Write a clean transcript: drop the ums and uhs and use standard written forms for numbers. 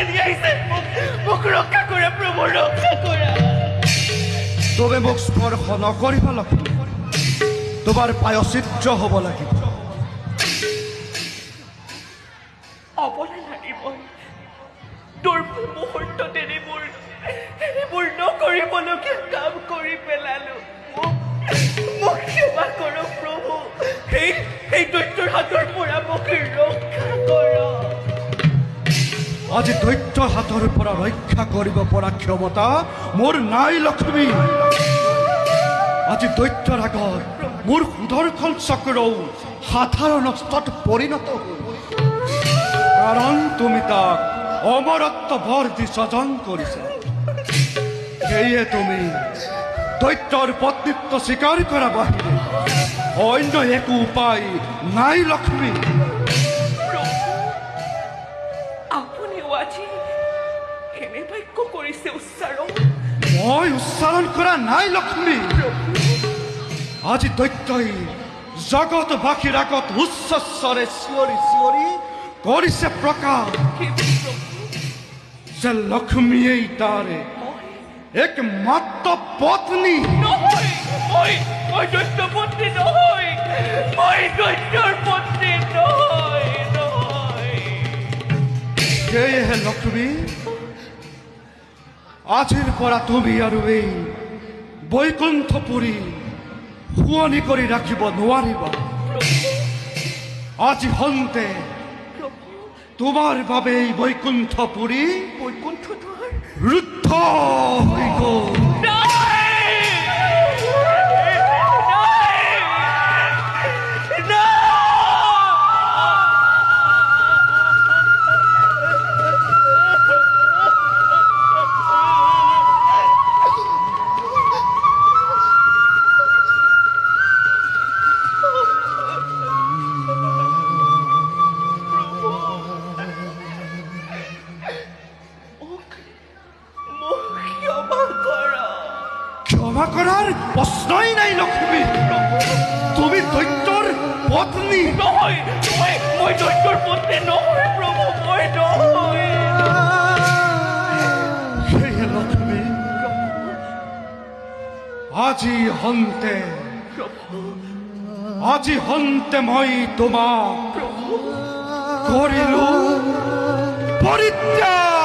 ঠেলি আহিছে মোক ৰক্ষা কৰা প্ৰভু ৰক্ষা কৰা তুমি মোক স্পৰ্শ নকৰিব লক্ষ্মী তোমাৰ প্ৰায়শ্চিত্ত হ'ব লাগিব অবলা নাৰী মই দুৰ্বল মুহূৰ্তত মোৰ নকৰিবলগীয়া কাম কৰি পেলালো মোক সেৱা কৰক প্ৰভু সেই দৈত্যৰ হাতৰ পৰা মোক ৰক্ষা কৰক আজি দৈত্যৰ হাতৰ পৰা ৰক্ষা কৰিব পৰা ক্ষমতা মোৰ নাই লক্ষ্মী আজি দৈত্যৰ আগত মোৰ সুদৰ্শন চক্ৰও সাধাৰণ অস্ত্ৰত পৰিণত হ'ল কাৰণ তুমি তাক অমৰত্ব বৰ দি স্বজন কৰিছা সেয়ে তুমি দৈত্যৰ পত্নীত্ব স্বীকাৰ কৰা বাহিৰে অন্য একো উপায় নাই লক্ষ্মী আপুনিও আজি এনে বাক্য কৰিছে উচ্চাৰণ মই উচ্চাৰণ কৰা নাই লক্ষ্মী আজি দৈত্যই জগতবাসীৰ আগত উচ্চ স্বৰে চিঞৰি চিঞৰি কৰিছে প্ৰকাশ যে লক্ষ্মীয়েই তাৰে একমাত্ৰ পত্নী নহয় মই দৈত্য পত্নী নহয় মই দৈত্যৰ পত্নী নহয় সেয়েহে লক্ষ্মী আজিৰ পৰা তুমি আৰু এই বৈকুণ্ঠপুৰী শুৱনি কৰি ৰাখিব নোৱাৰিবা আজি হন্তে তোমাৰ বাবে এই বৈকুণ্ঠপুৰী বৈকুণ্ঠদ্বাৰ ৰুদ্ধ হৈ গ'ল ক্ষমা কৰাৰ প্ৰশ্নই নাই লক্ষ্মী তুমি দৈত্যৰ পত্নী নহয় মই দৈত্যৰ পত্নী নহয় প্ৰভু মই নহয় সেয়ে লক্ষ্মী আজি হন্তে মই তোমাক কৰিলো পৰিত্যাগ